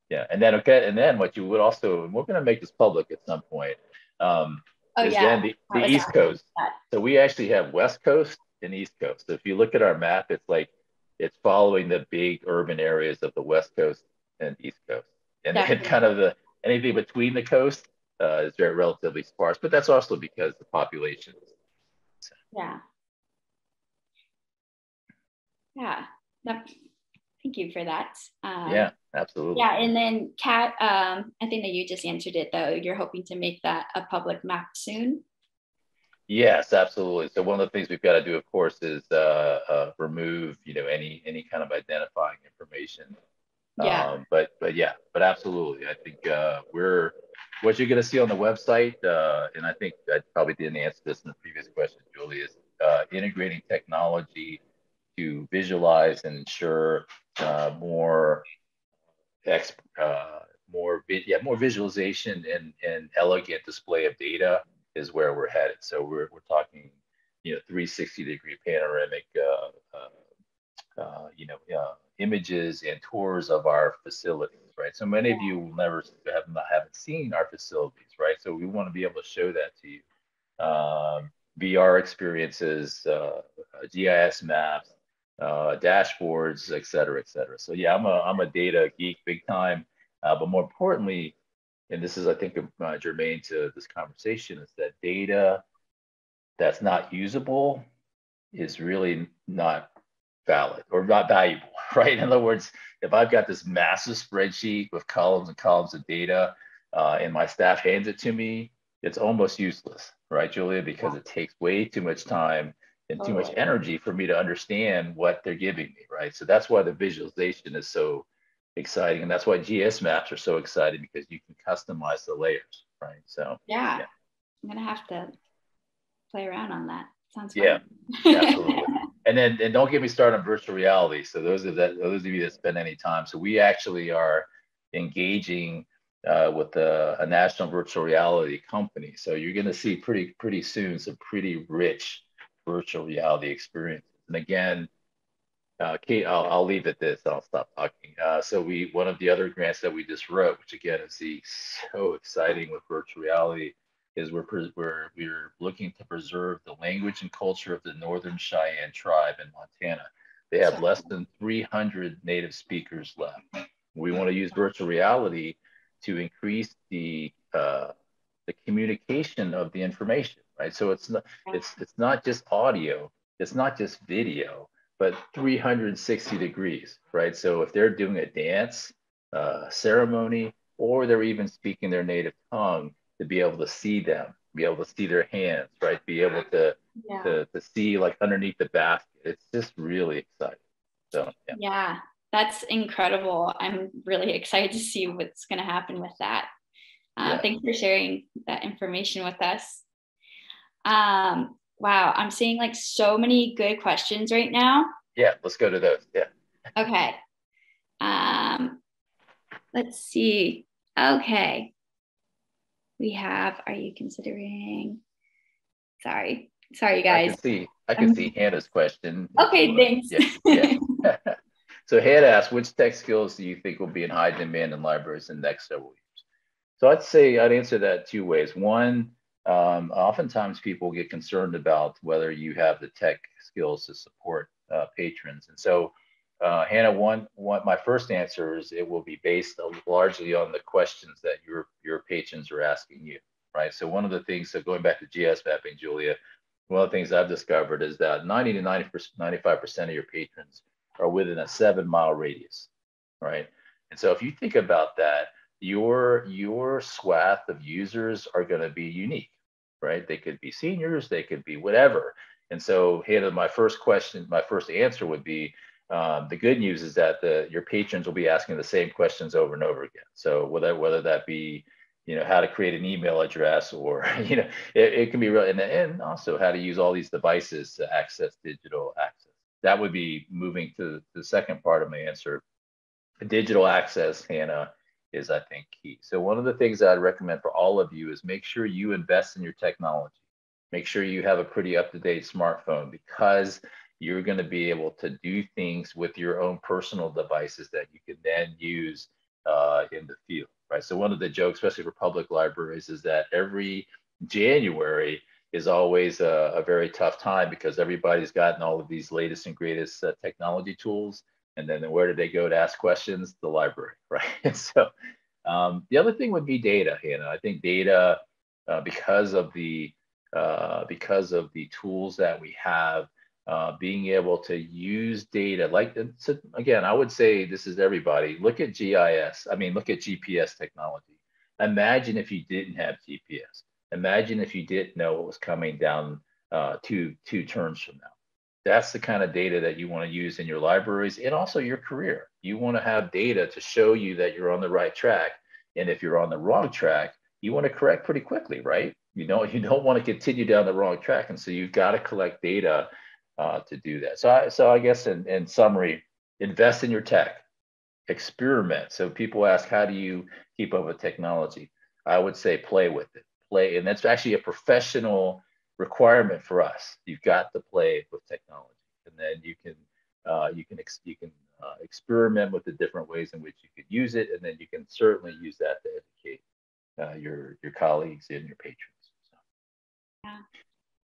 And then what you would also, and we're going to make this public at some point, is then the East Coast. So we actually have West Coast and East Coast. So if you look at our map, it's following the big urban areas of the West Coast and East Coast, and then kind of anything between the coast is very relatively sparse. But that's also because the population. Yeah. Thank you for that. Yeah, absolutely. Yeah, and then Kat, I think that you just answered it though. You're hoping to make that a public map soon. Yes, absolutely. So one of the things we've got to do, of course, is remove, any kind of identifying information. Yeah. But absolutely, I think what you're going to see on the website, and I think I probably didn't answer this in the previous question, Julie, is integrating technology to visualize and ensure more visualization and elegant display of data is where we're headed. So we're talking, 360-degree panoramic, images and tours of our facilities, right? So many of you will haven't seen our facilities, right? So we want to be able to show that to you. VR experiences, GIS maps, dashboards, et cetera, et cetera. So yeah, I'm a data geek big time, but more importantly, and this is, I think, germane to this conversation, is that data that's not usable is really not valid or not valuable, right? In other words, if I've got this massive spreadsheet with columns and columns of data, and my staff hands it to me, it's almost useless, right, Julia? Because it takes way too much time and too much energy for me to understand what they're giving me, right? So that's why the visualization is so exciting. And that's why Gis Maps are so exciting, because you can customize the layers, right? So yeah. I'm gonna have to play around on that. Sounds fun. Yeah, absolutely. And then don't get me started on virtual reality. So those of you that spend any time, so we actually are engaging with a national virtual reality company. So you're going to see pretty soon some pretty rich virtual reality experiences. And again, Kate, I'll leave it this. I'll stop talking. So one of the other grants that we just wrote, which again is so exciting with virtual reality, is we're looking to preserve the language and culture of the Northern Cheyenne tribe in Montana. They have less than 300 native speakers left. We want to use virtual reality to increase the communication of the information, right? So it's not just audio, it's not just video, but 360 degrees, right? So if they're doing a dance, ceremony, or they're even speaking their native tongue, to be able to see them, be able to see their hands, right? Be able to see like underneath the basket. It's just really exciting. So yeah, that's incredible. I'm really excited to see what's going to happen with that. Thanks for sharing that information with us. Wow, I'm seeing like so many good questions right now. Yeah, let's go to those. Yeah. Okay. Let's see. Okay. We have, are you considering, sorry, guys. I can see Hannah's question. Okay, thanks. Yeah. So Hannah asked, which tech skills do you think will be in high demand in libraries in the next several years? So I'd answer that two ways. One, oftentimes people get concerned about whether you have the tech skills to support patrons. And so Hannah, my first answer is it will be based largely on the questions that your patrons are asking you, right? So one of the things, so going back to GS mapping, Julia, one of the things I've discovered is that 90 to 95% of your patrons are within a 7-mile radius, right? And so if you think about that, your swath of users are going to be unique, right? They could be seniors, they could be whatever. And so, Hannah, my first answer would be, the good news is that your patrons will be asking the same questions over and over again. So whether that be, how to create an email address, or, it can be real, and also how to use all these devices to access digital access. That would be moving to the second part of my answer. Digital access, Hannah, is, I think, key. So one of the things that I'd recommend for all of you is make sure you invest in your technology. Make sure you have a pretty up-to-date smartphone, because you're going to be able to do things with your own personal devices that you can then use in the field, right? So one of the jokes, especially for public libraries, is that every January is always a very tough time, because everybody's gotten all of these latest and greatest technology tools. And then where do they go to ask questions? The library, right? And so the other thing would be data, Hannah. I think data, because of the tools that we have, being able to use data, so again, I would say this is everybody. Look at look at GPS technology. Imagine if you didn't have GPS. Imagine if you didn't know what was coming down two turns from now. That's the kind of data that you want to use in your libraries and also your career. You want to have data to show you that you're on the right track. And if you're on the wrong track, you want to correct pretty quickly, right? You don't want to continue down the wrong track. And so you've got to collect data to do that. So I guess in summary, invest in your tech, experiment. So people ask, how do you keep up with technology? I would say play with it. Play, and that's actually a professional requirement for us. You've got to play with technology, and then you can experiment with the different ways in which you could use it, and then you can certainly use that to educate your colleagues and your patrons. So. Yeah.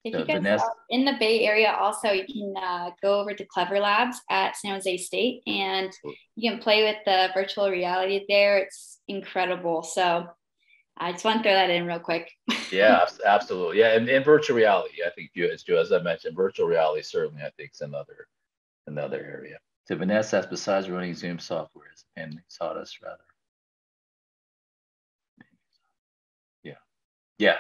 If you guys are in the Bay Area, also you can go over to Clever Labs at San Jose State, and you can play with the virtual reality there. It's incredible. So I just want to throw that in real quick. Yeah, absolutely. Yeah, and virtual reality, I think, as I mentioned, virtual reality certainly, I think, is another area. So Vanessa asked, besides running Zoom software, is pandemic taught us rather? Yeah.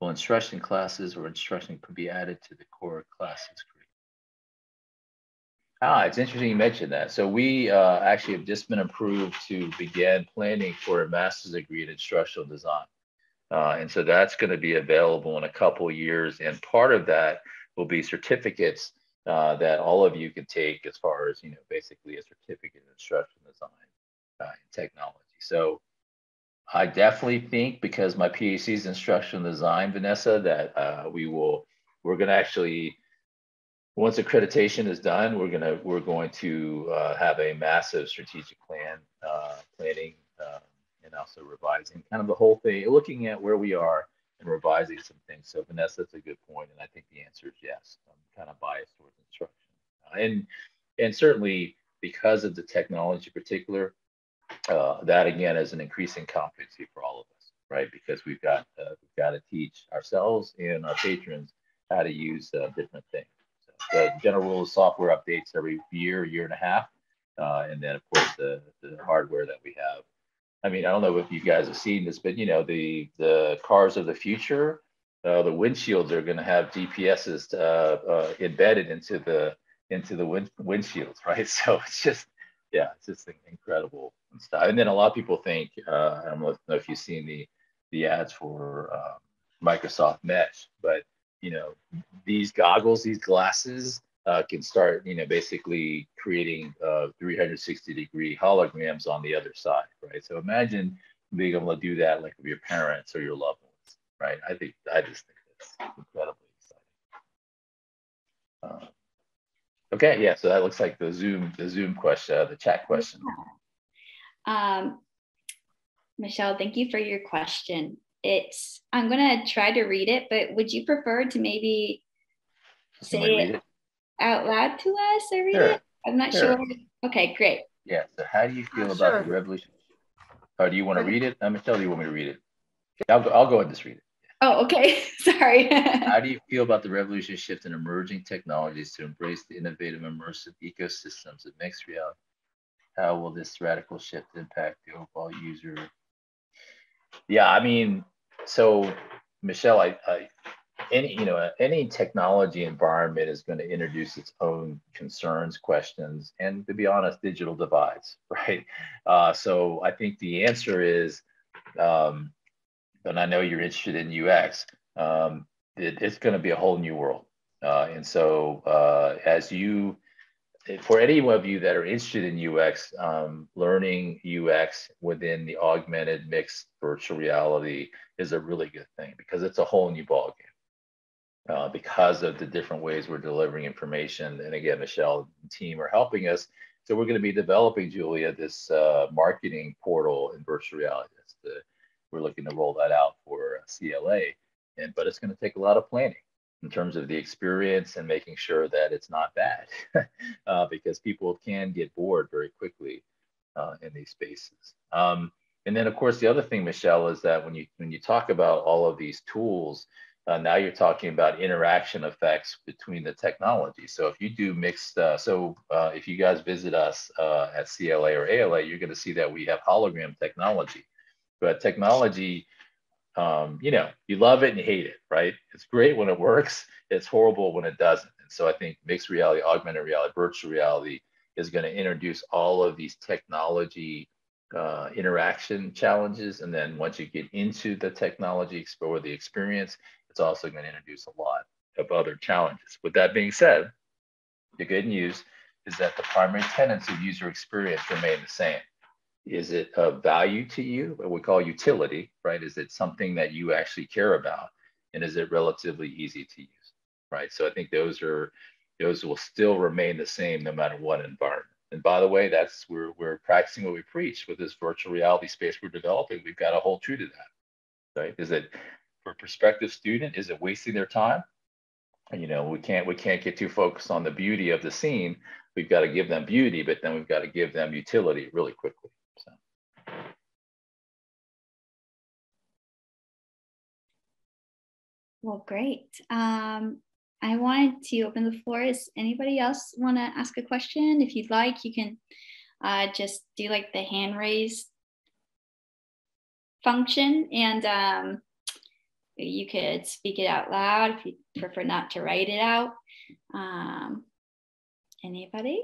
Well, instruction classes or instruction could be added to the core classes. It's interesting you mentioned that. So we actually have just been approved to begin planning for a master's degree in instructional design. And so that's going to be available in a couple of years. And part of that will be certificates that all of you can take as far as, basically a certificate in instructional design and technology. So I definitely think, because my PhD is instructional design, Vanessa, that we're going to actually, once accreditation is done, we're going to have a massive strategic planning, and also revising kind of the whole thing, looking at where we are and revising some things. So Vanessa, that's a good point, and I think the answer is yes. I'm kind of biased towards instruction, and certainly because of the technology in particular, that again is an increasing competency for all of us, right? Because we've got to teach ourselves and our patrons how to use different things. The general rule of software updates every year and a half. And then, of course, the hardware that we have. I mean, I don't know if you guys have seen this, but, the cars of the future, the windshields are going to have GPSs embedded into the windshields, right? So it's just incredible stuff. And then a lot of people think, I don't know if you've seen the ads for Microsoft Mesh, but these goggles, these glasses can start, basically creating 360-degree holograms on the other side, right? So imagine being able to do that, like with your parents or your loved ones, right? I just think that's incredibly exciting. Okay, yeah. So that looks like the Zoom question, the chat question. Michelle, thank you for your question. I'm going to try to read it, but would you prefer to maybe say it out loud to us or read it? I'm not sure. Okay, great. Yeah. So how do you feel about the revolution? Or do you want to read it? Michelle, do you want me to read it? I'll go ahead and just read it. Oh, okay. Sorry. How do you feel about the revolution shift in emerging technologies to embrace the innovative, immersive ecosystems of mixed reality? How will this radical shift impact the overall user? Yeah, I mean, so Michelle, any technology environment is going to introduce its own concerns, questions, and, to be honest, digital divides, right? So I think the answer is, and I know you're interested in UX, it's going to be a whole new world. And so for any of you that are interested in UX, learning UX within the augmented mixed virtual reality is a really good thing, because it's a whole new ballgame because of the different ways we're delivering information. And again, Michelle and team are helping us. So we're going to be developing, Julia, this marketing portal in virtual reality. We're looking to roll that out for CLA, but it's going to take a lot of planning in terms of the experience and making sure that it's not bad, because people can get bored very quickly in these spaces. And then, of course, the other thing, Michelle, is that when you talk about all of these tools, now you're talking about interaction effects between the technology. So if you do mixed, if you guys visit us at CLA or ALA, you're going to see that we have hologram technology. But technology, you love it and you hate it, right? It's great when it works. It's horrible when it doesn't. And so I think mixed reality, augmented reality, virtual reality is going to introduce all of these technology interaction challenges. And then once you get into the technology or the experience, it's also going to introduce a lot of other challenges. With that being said, the good news is that the primary tenets of user experience remain the same. Is it of value to you, what we call utility, right? Is it something that you actually care about? And is it relatively easy to use, right? So I think those will still remain the same no matter what environment. And by the way, we're practicing what we preach with this virtual reality space we're developing. We've got to hold true to that, right? Is it, for a prospective student, is it wasting their time? And, we can't get too focused on the beauty of the scene. We've got to give them beauty, but then we've got to give them utility really quickly. So. Well, great. I wanted to open the floor. Does anybody else want to ask a question? If you'd like, you can just do like the hand raise function, and you could speak it out loud if you prefer not to write it out. Anybody?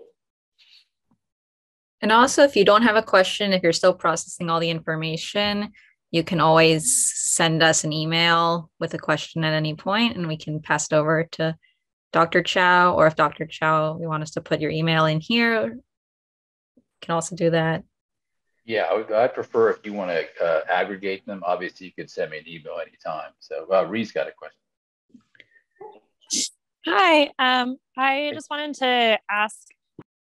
And also, if you don't have a question, if you're still processing all the information, you can always send us an email with a question at any point, and we can pass it over to Dr. Chow, or if Dr. Chow, you want us to put your email in here, you can also do that. Yeah, I prefer if you want to aggregate them. Obviously, you could send me an email anytime. So Ree's got a question. Hi, I just wanted to ask,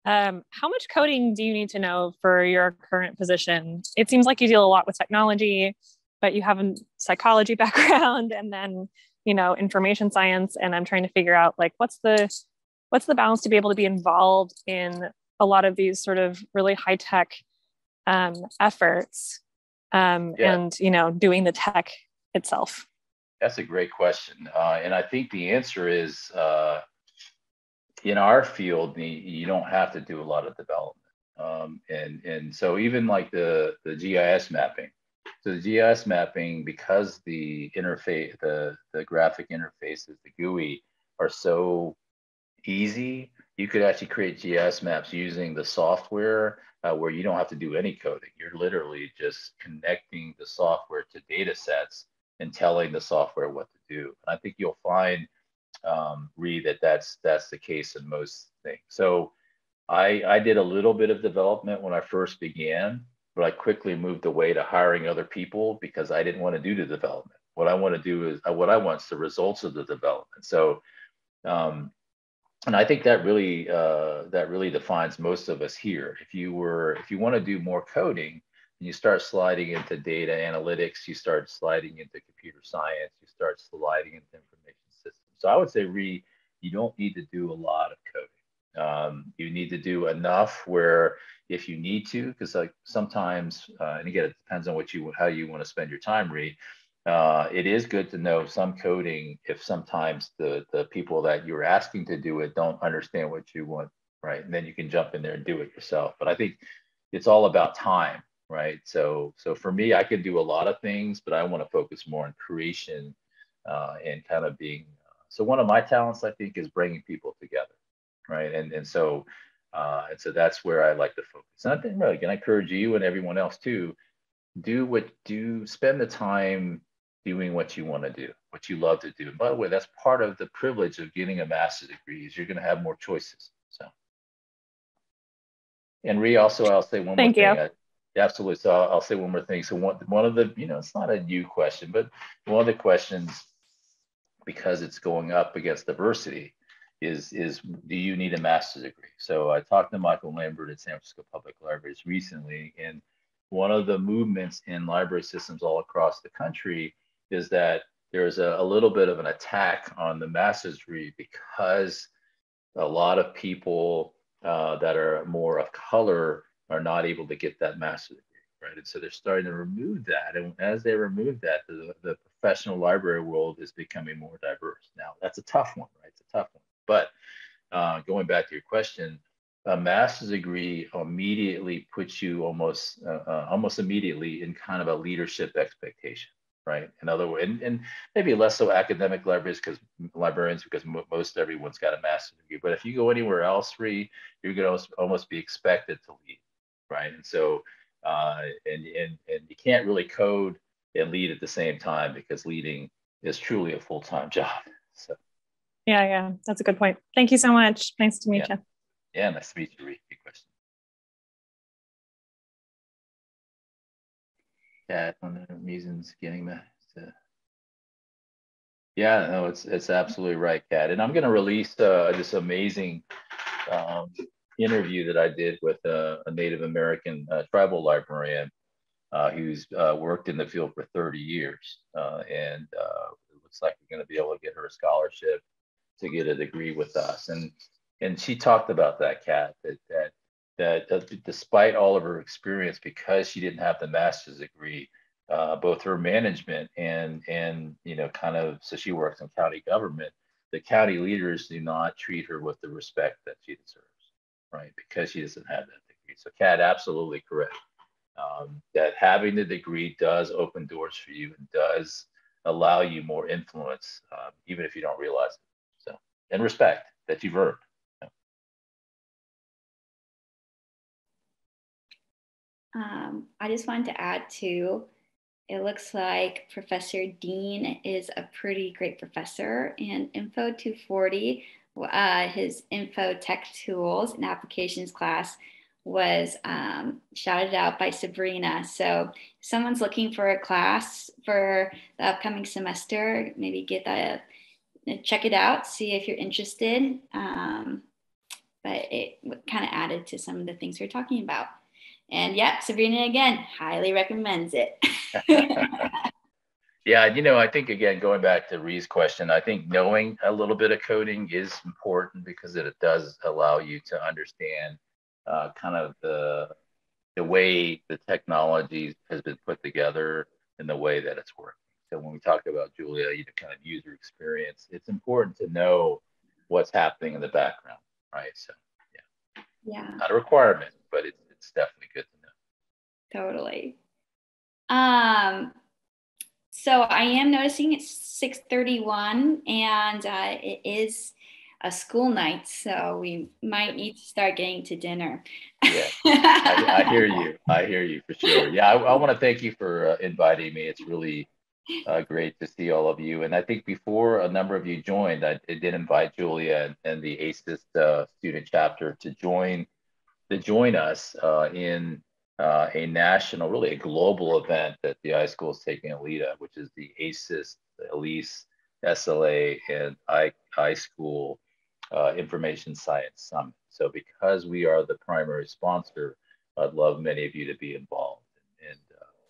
how much coding do you need to know for your current position? It seems like you deal a lot with technology, but you have a psychology background and then, you know, information science. And I'm trying to figure out like, what's the balance to be able to be involved in a lot of these sort of really high tech efforts and, you know, doing the tech itself? That's a great question. And I think the answer is, in our field, you don't have to do a lot of development. And so even like the GIS mapping. So the GIS mapping, because the interface, the graphic interfaces, the GUI are so easy, you could actually create GIS maps using the software where you don't have to do any coding. You're literally just connecting the software to data sets and telling the software what to do. And I think you'll find, Ree, that's the case in most things. So I did a little bit of development when I first began, but I quickly moved away to hiring other people because I didn't want to do the development. What I want to do is what I want is the results of the development. So, and I think that really defines most of us here. If you want to do more coding, and you start sliding into data analytics, you start sliding into computer science, you start sliding into information systems. So I would say, Ree, you don't need to do a lot of coding. You need to do enough where if you need to, because like sometimes, and again, it depends on how you want to spend your time, Ree. It is good to know some coding if sometimes the people that you're asking to do it don't understand what you want, right? And then you can jump in there and do it yourself. But I think it's all about time, right? So for me, I can do a lot of things, but I want to focus more on creation and kind of being. So one of my talents, I think, is bringing people together, right? And so that's where I like to focus. And I think really, can I encourage you and everyone else too, spend the time doing what you want to do, what you love to do. And by the way, that's part of the privilege of getting a master's degree is you're going to have more choices. So, and Ree, also, I'll say one more thing. Absolutely. So I'll say one more thing. So one of the, it's not a new question, but one of the questions, because it's going up against diversity, is do you need a master's degree? So I talked to Michael Lambert at San Francisco Public Libraries recently, and one of the movements in library systems all across the country is that there's a little bit of an attack on the master's degree because a lot of people that are more of color are not able to get that master's degree, right? And so they're starting to remove that. And as they remove that, the professional library world is becoming more diverse. Now, that's a tough one, right? It's a tough one. But going back to your question, a master's degree immediately puts you almost immediately in kind of a leadership expectation, right? In other words, and maybe less so academic librarians because most everyone's got a master's degree. But if you go anywhere else, Ree, you're going to almost be expected to lead, right? And so, and you can't really code and lead at the same time because leading is truly a full-time job. So. Yeah, that's a good point. Thank you so much. Nice to meet you. Yeah, nice to meet you, Ree. Good question. Yeah, one of the reasons getting that. Yeah, no, it's absolutely right, Kat. And I'm going to release this amazing interview that I did with a Native American tribal librarian who's worked in the field for 30 years. And it looks like we're going to be able to get her a scholarship to get a degree with us. And she talked about that, Kat, that despite all of her experience, because she didn't have the master's degree, both her management and so she works in county government, the county leaders do not treat her with the respect that she deserves, right? Because she doesn't have that degree. So Kat, absolutely correct. That having the degree does open doors for you and does allow you more influence, even if you don't realize it. So, and respect that you've earned. I just wanted to add too, it looks like Professor Dean is a pretty great professor, and Info 240, his info tech tools and applications class was shouted out by Sabrina. So if someone's looking for a class for the upcoming semester, maybe check it out, see if you're interested. But it kind of added to some of the things we're talking about. And yep, Sabrina again, highly recommends it. Yeah, I think, again, going back to Ree's question, I think knowing a little bit of coding is important because it does allow you to understand kind of the way the technology has been put together and the way that it's working. So when we talk about, Julia, kind of user experience, it's important to know what's happening in the background, right? So yeah, not a requirement, but it's definitely good to know. Totally. So I am noticing it's 6:31 and it is a school night, so we might need to start getting to dinner. Yeah, I hear you. I hear you for sure. Yeah, I want to thank you for inviting me. It's really great to see all of you. And I think before a number of you joined, I did invite Julia and the ASIS student chapter to join us in a national, really a global event that the iSchool is taking a lead at, which is the ASIS, ELISE, SLA, and iSchool Information Science Summit. So because we are the primary sponsor, I'd love many of you to be involved. And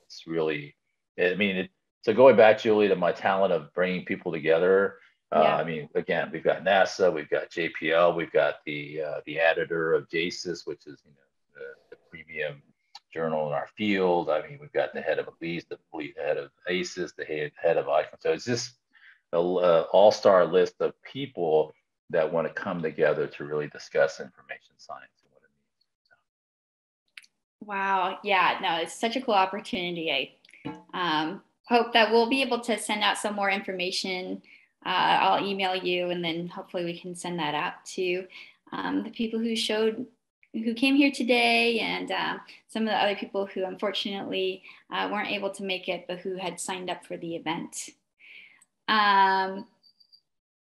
it's really, so going back, Julie, to my talent of bringing people together, again, we've got NASA, we've got JPL, we've got the editor of JASIS, which is the premium journal in our field. We've got the head of ELISE, the head of ASIS, the head of iSchool. So it's just an all-star list of people that want to come together to really discuss information science and what it means. So. Wow. Yeah, no, it's such a cool opportunity. I hope that we'll be able to send out some more information. I'll email you, and then hopefully we can send that out to the people who came here today, and some of the other people who unfortunately weren't able to make it, but who had signed up for the event.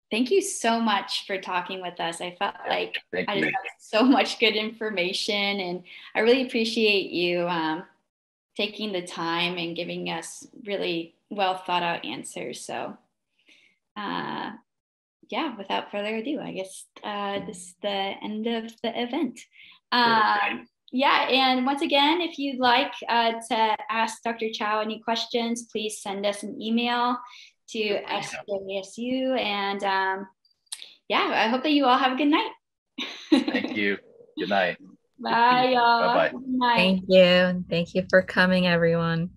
Thank you so much for talking with us. I felt like I just got so much good information, and I really appreciate you taking the time and giving us really well thought out answers. So without further ado, I guess this is the end of the event. And once again, if you'd like to ask Dr. Chow any questions, please send us an email to SJSU. And I hope that you all have a good night. Thank you. Good night. Bye, y'all. Bye-bye. Good night. Thank you. Thank you for coming, everyone.